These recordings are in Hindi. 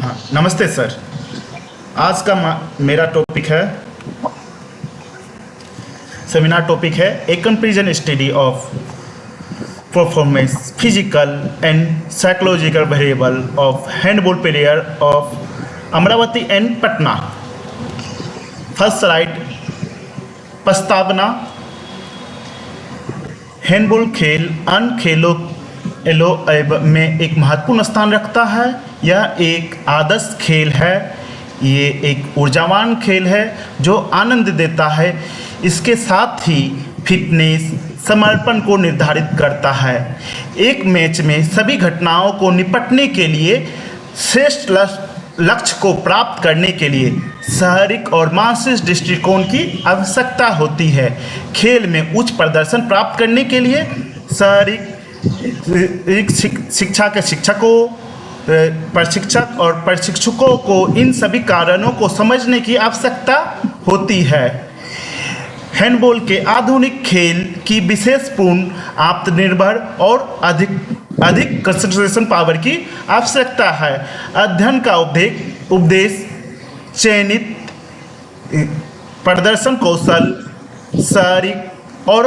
नमस्ते सर। आज का मेरा टॉपिक है, सेमिनार टॉपिक है a comparison study of performance physical and psychological variable of handball player of Amravati and Patna. First slide, प्रस्तावना। हैंडबॉल खेल अन्य खेलों में एक महत्वपूर्ण स्थान रखता है। यह एक आदर्श खेल है। ये एक ऊर्जावान खेल है जो आनंद देता है। इसके साथ ही फिटनेस समर्पण को निर्धारित करता है। एक मैच में सभी घटनाओं को निपटने के लिए श्रेष्ठ लक्ष्य को प्राप्त करने के लिए शारीरिक और मानसिक दृष्टिकोण की आवश्यकता होती है। खेल में उच्च प्रदर्शन प्राप्त करने के लिए शारीरिक शिक्षा के शिक्षकों, प्रशिक्षक और प्रशिक्षकों को इन सभी कारणों को समझने की आवश्यकता होती है। हैंडबॉल के आधुनिक खेल की विशेषपूर्ण आत्मनिर्भर और अधिक कंसंट्रेशन पावर की आवश्यकता है। अध्ययन का उपदेश चयनित प्रदर्शन कौशल, शारीरिक और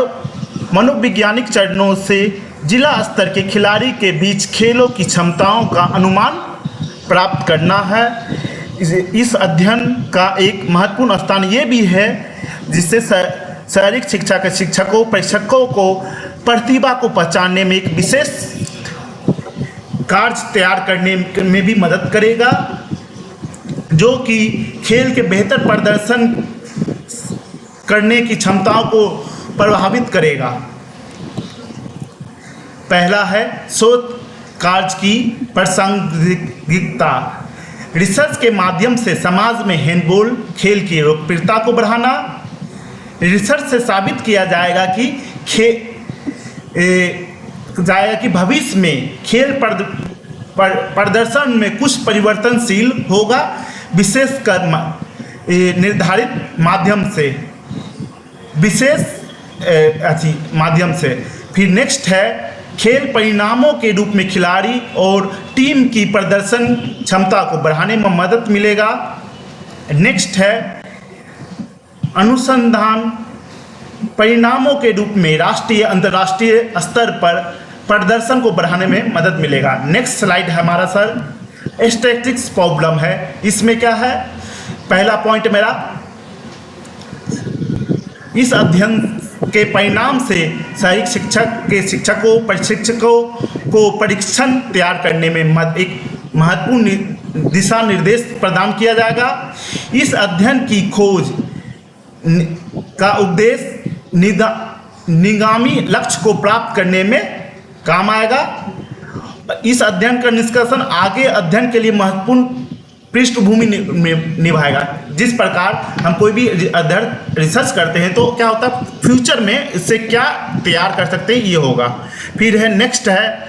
मनोवैज्ञानिक चरणों से जिला स्तर के खिलाड़ी के बीच खेलों की क्षमताओं का अनुमान प्राप्त करना है। इस अध्ययन का एक महत्वपूर्ण स्थान ये भी है जिससे शारीरिक शिक्षा के शिक्षकों, प्रशिक्षकों को प्रतिभा को पहचानने में एक विशेष कार्य तैयार करने में भी मदद करेगा, जो कि खेल के बेहतर प्रदर्शन करने की क्षमताओं को प्रभावित करेगा। पहला है शोध कार्य की प्रासंगिकता। रिसर्च के माध्यम से समाज में हैंडबॉल खेल की लोकप्रियता को बढ़ाना। रिसर्च से साबित किया जाएगा कि भविष्य में खेल प्रदर्शन में कुछ परिवर्तनशील होगा, विशेषकर निर्धारित माध्यम से। फिर नेक्स्ट है खेल परिणामों के रूप में खिलाड़ी और टीम की प्रदर्शन क्षमता को बढ़ाने में मदद मिलेगा। नेक्स्ट है अनुसंधान परिणामों के रूप में राष्ट्रीय अंतर्राष्ट्रीय स्तर पर प्रदर्शन को बढ़ाने में मदद मिलेगा। नेक्स्ट स्लाइड है हमारा सर स्टैटिस्टिक्स प्रॉब्लम है। इसमें क्या है, पहला पॉइंट मेरा, इस अध्ययन के परिणाम से शारीरिक शिक्षकों प्रशिक्षकों को परीक्षण तैयार करने में एक महत्वपूर्ण दिशा निर्देश प्रदान किया जाएगा। इस अध्ययन की खोज का उद्देश्य निगामी लक्ष्य को प्राप्त करने में काम आएगा। इस अध्ययन का निष्कर्षण आगे अध्ययन के लिए महत्वपूर्ण पृष्ठभूमि निभाएगा। जिस प्रकार हम कोई भी रिसर्च करते हैं तो क्या होता है, फ्यूचर में इससे क्या तैयार कर सकते हैं, ये होगा। फिर है नेक्स्ट है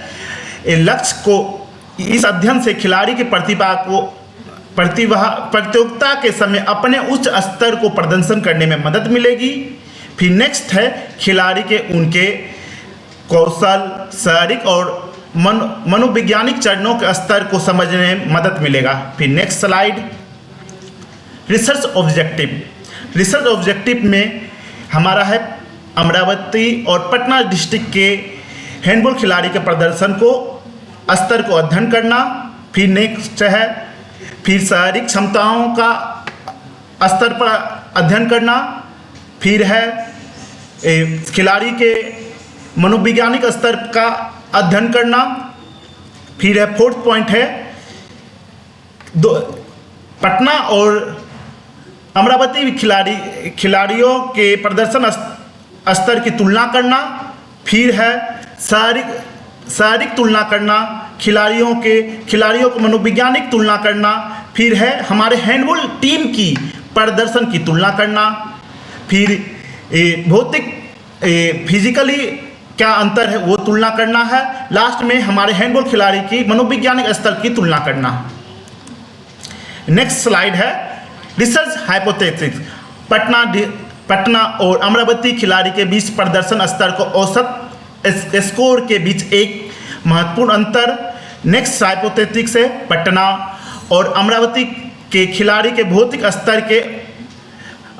लक्ष्य को, इस अध्ययन से खिलाड़ी की प्रतियोगिता के समय अपने उच्च स्तर को प्रदर्शन करने में मदद मिलेगी। फिर नेक्स्ट है खिलाड़ी के उनके कौशल, शारीरिक और मनोवैज्ञानिक चरणों के स्तर को समझने में मदद मिलेगा। फिर नेक्स्ट स्लाइड, रिसर्च ऑब्जेक्टिव में हमारा है अमरावती और पटना डिस्ट्रिक्ट के हैंडबॉल खिलाड़ी के प्रदर्शन को स्तर को अध्ययन करना। फिर नेक्स्ट है फिर शारीरिक क्षमताओं का स्तर पर अध्ययन करना। फिर है खिलाड़ी के मनोवैज्ञानिक स्तर का अध्ययन करना। फिर है फोर्थ पॉइंट है पटना और अमरावती खिलाड़ियों के प्रदर्शन स्तर की तुलना करना। फिर है शारीरिक तुलना करना, खिलाड़ियों को मनोवैज्ञानिक तुलना करना। फिर है हमारे हैंडबॉल टीम की प्रदर्शन की तुलना करना। फिर भौतिक फिजिकली क्या अंतर है वो तुलना करना है। लास्ट में हमारे हैंडबॉल खिलाड़ी की मनोवैज्ञानिक स्तर की तुलना करना। नेक्स्ट स्लाइड है रिसर्च हाइपोथेसिस। पटना और अमरावती खिलाड़ी के बीच प्रदर्शन स्तर को औसत स्कोर के बीच एक महत्वपूर्ण अंतर। नेक्स्ट हाइपोथेसिस है पटना और अमरावती के खिलाड़ी के भौतिक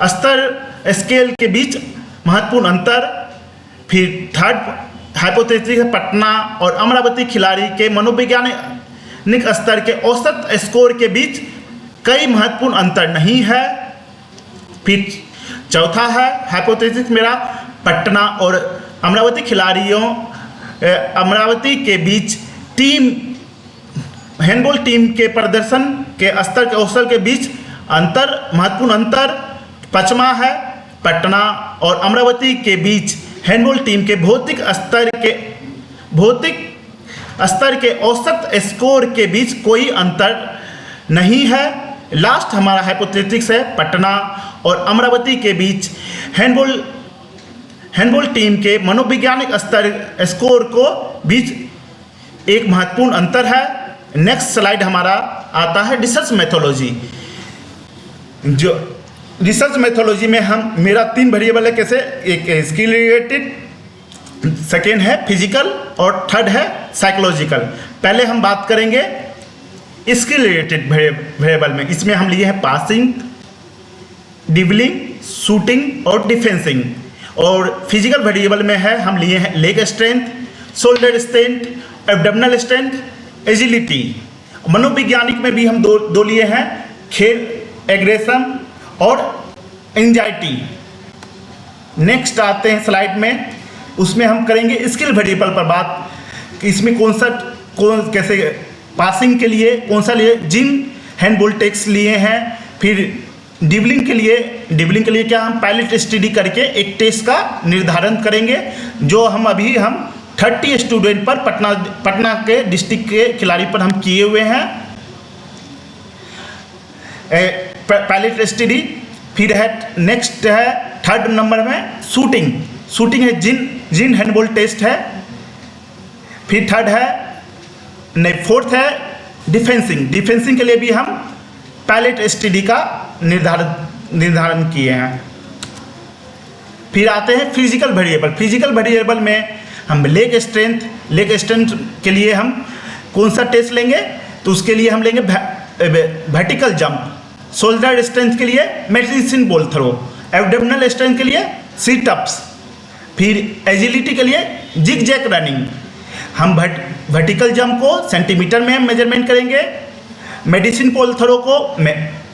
स्तर स्केल के बीच महत्वपूर्ण अंतर। फिर थर्ड हाइपोथेसिस है पटना और अमरावती खिलाड़ी के मनोवैज्ञानिक स्तर के औसत स्कोर के बीच कई महत्वपूर्ण अंतर नहीं है। फिर चौथा है हाइपोथेसिस मेरा पटना और अमरावती खिलाड़ियों अमरावती के बीच हैंडबॉल टीम के प्रदर्शन के स्तर के औसत के बीच महत्वपूर्ण अंतर। पांचवा है पटना और अमरावती के बीच हैंडबॉल टीम के भौतिक स्तर के औसत स्कोर के बीच कोई अंतर नहीं है। लास्ट हमारा हाइपोथेसिस है पटना और अमरावती के बीच हैंडबॉल टीम के मनोवैज्ञानिक स्कोर को बीच एक महत्वपूर्ण अंतर है। नेक्स्ट स्लाइड हमारा आता है रिसर्च मेथोलॉजी। जो रिसर्च मेथोलॉजी में हम मेरा 3 वेरिएबल है, कैसे, एक स्किल रिलेटेड, सेकेंड है फिजिकल और थर्ड है साइकोलॉजिकल। पहले हम बात करेंगे स्किल रिलेटेड वेरिएबल में। इसमें हम लिए हैं पासिंग, ड्रिबलिंग, शूटिंग और डिफेंसिंग। और फिजिकल वेरिएबल में है हम लिए हैं leg strength, shoulder strength, abdominal strength, agility. मनोवैज्ञानिक में भी हम दो लिए हैं, खेल, एग्रेशन और एंजाइटी। नेक्स्ट आते हैं स्लाइड में, उसमें हम करेंगे स्किल वेरिएबल पर बात कि इसमें कैसे पासिंग के लिए कौन सा लिए, जिन हैंडबॉल टेक्स लिए हैं। फिर ड्रिबलिंग के लिए क्या हम पायलट स्टडी करके एक टेस्ट का निर्धारण करेंगे, जो हम 30 स्टूडेंट पर पटना के डिस्ट्रिक्ट के खिलाड़ी पर हम किए हुए हैं पायलट स्टडी। फिर है नेक्स्ट है थर्ड नंबर में शूटिंग है, जिन हैंडबॉल टेस्ट है। फिर फोर्थ है डिफेंसिंग के लिए भी हम पायलट स्टडी का निर्धारण किए हैं। फिर आते हैं फिजिकल वेरिएबल में हम लेग स्ट्रेंथ के लिए हम कौन सा टेस्ट लेंगे, तो उसके लिए हम लेंगे वर्टिकल जंप। शोल्डर स्ट्रेंथ के लिए medicine ball throw, abdominal strength के लिए सिट अप्स। फिर एजिलिटी के लिए जिग जैक रनिंग। हम वर्टिकल जंप को सेंटीमीटर में मेजरमेंट करेंगे, मेडिसिन बॉल थ्रो को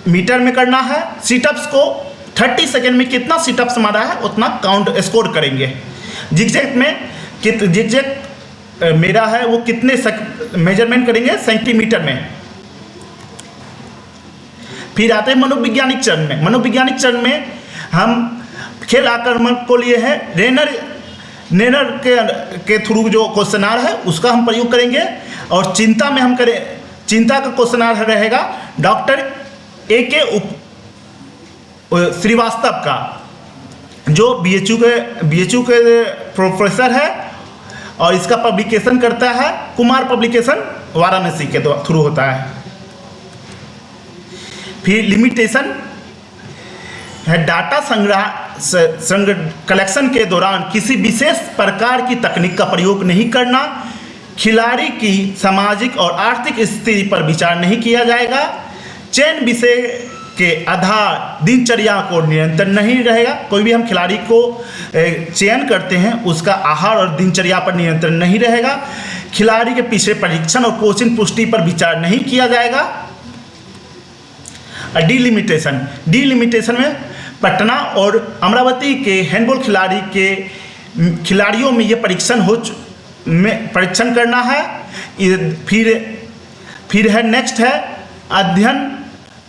मीटर में करना है, सिटअप्स को 30 सेकेंड में कितना सिटअप्स मारा है उतना काउंट स्कोर करेंगे। जिगजैग मेरा है वो कितने मेजरमेंट करेंगे सेंटीमीटर में। फिर आते हैं मनोवैज्ञानिक चरण में हम खेल आक्रमण को लिए है रेनर के थ्रू जो क्वेश्चनार है उसका हम प्रयोग करेंगे। और चिंता का क्वेश्चनार रहेगा डॉक्टर A.K. श्रीवास्तव का, जो BHU के प्रोफेसर है और इसका पब्लिकेशन करता है कुमार पब्लिकेशन, वाराणसी के थ्रू होता है। फिर लिमिटेशन है डाटा कलेक्शन के दौरान किसी विशेष प्रकार की तकनीक का प्रयोग नहीं करना, खिलाड़ी की सामाजिक और आर्थिक स्थिति पर विचार नहीं किया जाएगा, चयन विषय के आधार दिनचर्या को निरंतर नहीं रहेगा। कोई भी हम खिलाड़ी को चयन करते हैं उसका आहार और दिनचर्या पर नियंत्रण नहीं रहेगा, खिलाड़ी के पिछले परीक्षण और कोचिंग पुष्टि पर विचार नहीं किया जाएगा। डिलिमिटेशन में पटना और अमरावती के हैंडबॉल खिलाड़ियों में ये परीक्षण करना है। फिर है नेक्स्ट है अध्ययन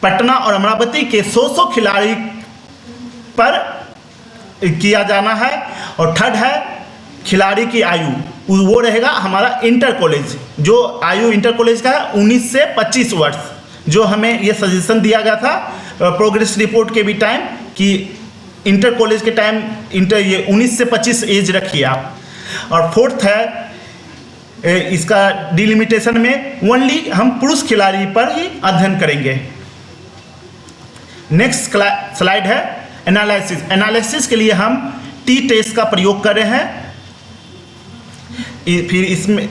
पटना और अमरावती के 100 खिलाड़ी पर किया जाना है। और थर्ड है खिलाड़ी की आयु, वो रहेगा हमारा इंटर कॉलेज, जो आयु इंटर कॉलेज का है 19 से 25 वर्ष, जो हमें ये सजेशन दिया गया था प्रोग्रेस रिपोर्ट के भी टाइम कि इंटर कॉलेज के टाइम ये 19 से 25 एज रखिए आप। और फोर्थ है इसका डिलिमिटेशन में ओनली हम पुरुष खिलाड़ी पर ही अध्ययन करेंगे। नेक्स्ट स्लाइड है एनालिसिस के लिए हम टी टेस्ट का प्रयोग कर रहे हैं। फिर इसमें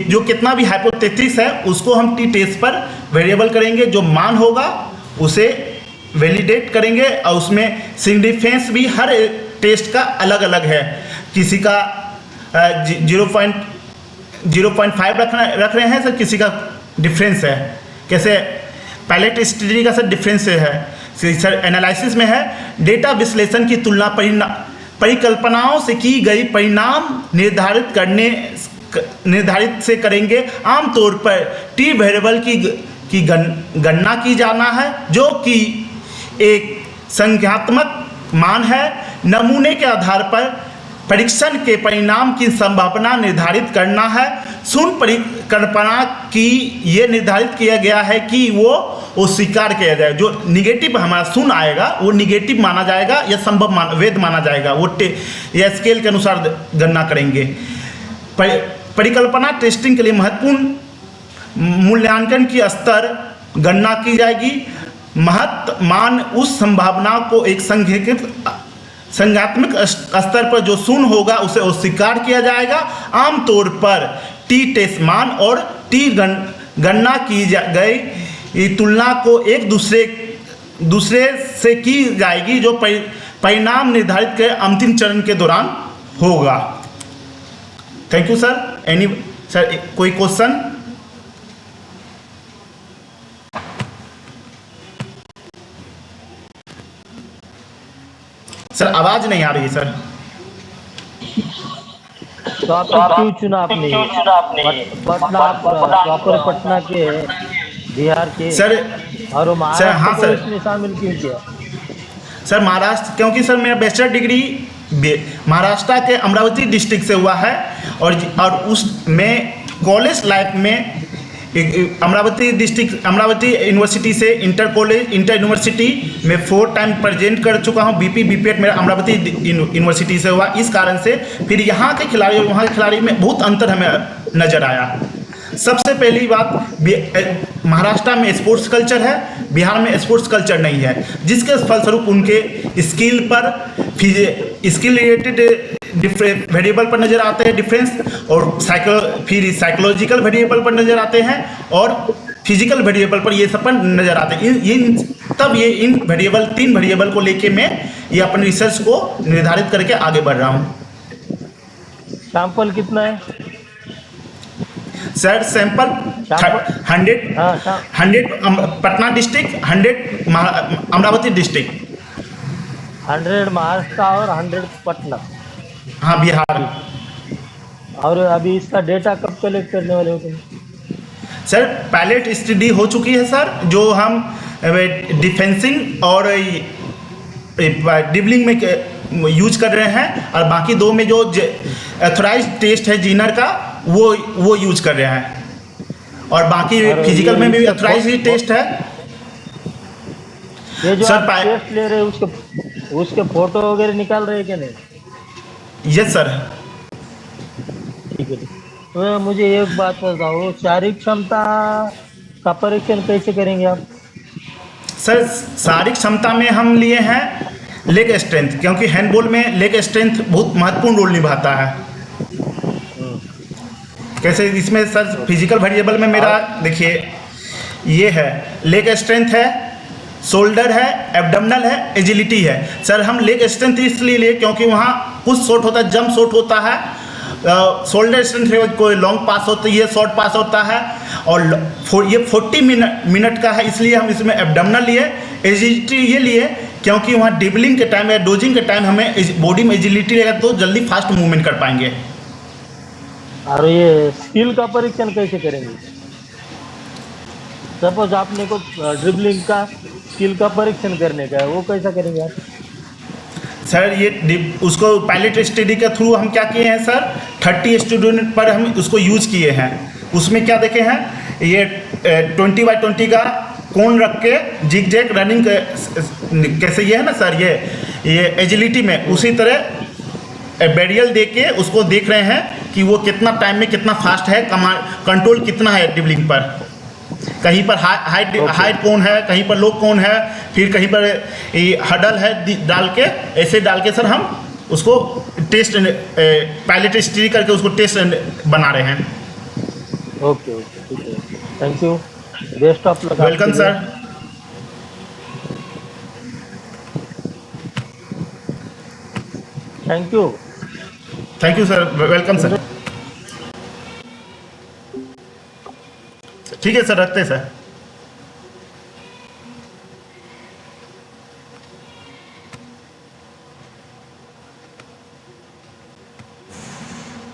जो कितना भी हाइपोथेसिस है उसको हम टी टेस्ट पर वेरिएबल करेंगे, जो मान होगा उसे वैलिडेट करेंगे और उसमें सिग्निफिकेंस भी हर टेस्ट का अलग अलग है। किसी का 0.5 रख रहे हैं सर, किसी का डिफरेंस है। कैसे पायलट स्टडी का सर डिफरेंस है सर, एनालिसिस में है डेटा विश्लेषण की तुलना परिकल्पनाओं से की गई परिणाम निर्धारित से करेंगे। आमतौर पर टी वेरिएबल की गणना की जाना है, जो कि एक संख्यात्मक मान है। नमूने के आधार पर परीक्षण के परिणाम की संभावना निर्धारित करना है। शून्य परिकल्पना की ये निर्धारित किया गया है कि वो स्वीकार किया जाए। जो निगेटिव हमारा शून्य आएगा वो निगेटिव माना जाएगा या संभव वैध माना जाएगा, वो या स्केल के अनुसार गणना करेंगे। परिकल्पना टेस्टिंग के लिए महत्वपूर्ण मूल्यांकन की स्तर गणना की जाएगी। महत्व मान उस संभावना को एक संख्यात्मक स्तर पर जो शून्य होगा उसे अस्वीकार किया जाएगा। आमतौर पर टी टेस्ट मान और टी गणना की गई तुलना को एक दूसरे से की जाएगी, जो परिणाम निर्धारित के अंतिम चरण के दौरान होगा। Thank you sir. सर कोई क्वेश्चन? सर आवाज नहीं आ रही है सर। तो आपने क्यों चुना? आपने पटना, प्रॉपर पटना के, बिहार के सर? और सर हाँ सर, इसमें शामिल क्यों किया? सर महाराष्ट्र, क्योंकि सर मेरा बैचलर डिग्री महाराष्ट्र के अमरावती डिस्ट्रिक्ट से हुआ है और उसमें कॉलेज लाइफ में अमरावती डिस्ट्रिक्ट अमरावती यूनिवर्सिटी से इंटर यूनिवर्सिटी में 4 टाइम प्रेजेंट कर चुका हूँ। बीपी बीपीएड मेरा अमरावती यूनिवर्सिटी से हुआ। इस कारण से फिर यहाँ के खिलाड़ी और वहाँ के खिलाड़ी में बहुत अंतर हमें नज़र आया। सबसे पहली बात, महाराष्ट्र में स्पोर्ट्स कल्चर है, बिहार में स्पोर्ट्स कल्चर नहीं है, जिसके फलस्वरूप उनके स्किल पर स्किल रिलेटेड वेरिएबल पर नज़र आते हैं डिफरेंस, और फिर साइकोलॉजिकल वेरिएबल पर नज़र आते हैं और फिजिकल वेरिएबल पर ये सब पर नज़र आते हैं। इन वेरिएबल 3 वेरिएबल को लेके मैं ये अपने रिसर्च को निर्धारित करके आगे बढ़ रहा हूँ। सैंपल कितना है sir? Sample 100 Patna district, 100 Amravati district, 100 Maharashtra और 100 पटना। हाँ बिहार। और अभी इसका डेटा कब कलेक्ट करने वाले हो तुम? सर पायलट स्टडी हो चुकी है सर, जो हम डिफेंसिंग और डिबलिंग में यूज कर रहे हैं, और बाकी 2 में जो एथोराइज्ड टेस्ट है जीनर का वो यूज कर रहे हैं, और बाकी फिजिकल में भी एथोराइज्ड टेस्ट है। ये जो सर टेस्ट ले रहे हैं उसके फोटो वगैरह निकाल रहे हैं क्या? नहीं। Yes sir. ठीक है। तो मुझे एक बात बताओ, शारीरिक क्षमता का परीक्षण कैसे करेंगे आप? सर शारीरिक क्षमता में हम लिए हैं लेग स्ट्रेंथ, क्योंकि हैंडबॉल में लेग स्ट्रेंथ बहुत महत्वपूर्ण रोल निभाता है। कैसे इसमें सर फिजिकल वेरिएबल में मेरा देखिए ये है, लेग स्ट्रेंथ है, शोल्डर है, एब्डोमिनल है, एजिलिटी है। सर हम लेग स्ट्रेंथ इसलिए लिए क्योंकि वहाँ कुछ शॉट होता है, जंप शॉट होता है, शोल्डर स्ट्रेंथ है, कोई लॉन्ग पास होता है, ये शॉर्ट पास होता है, और ये 40 मिनट का है, इसलिए हम इसमें एब्डोमिनल लिए। एजिलिटी ये लिए क्योंकि वहाँ ड्रिबलिंग के टाइम या डोजिंग के टाइम हमें बॉडी में एजिलिटी रहेगा तो जल्दी फास्ट मूवमेंट कर पाएंगे। और ये स्किल का परीक्षण कैसे करेंगे? सपोज आपने को ड्रिबलिंग का स्किल का परीक्षण करने का है, वो कैसा करेंगे आप? सर ये उसको पायलट स्टडी के थ्रू हम क्या किए हैं सर, 30 स्टूडेंट पर हम उसको यूज किए हैं। उसमें क्या देखे हैं, ये 20x20 का कोन रख के जिग जैग रनिंग कैसे ये है ना सर, ये एजिलिटी में उसी तरह बैरियल दे के उसको देख रहे हैं कि वो कितना टाइम में कितना फास्ट है, कंट्रोल कितना है ड्रिबलिंग पर। कहीं पर हाइट कोन है, कहीं पर लो कोन है, फिर कहीं पर हडल है डाल के, ऐसे डाल के सर हम उसको टेस्ट पायलट स्टडी करके उसको टेस्ट बना रहे हैं। ओके ओके, ठीक है, thank you, best of luck. Welcome sir. Thank you. Thank you sir, welcome sir. ठीक है सर, रखते हैं सर।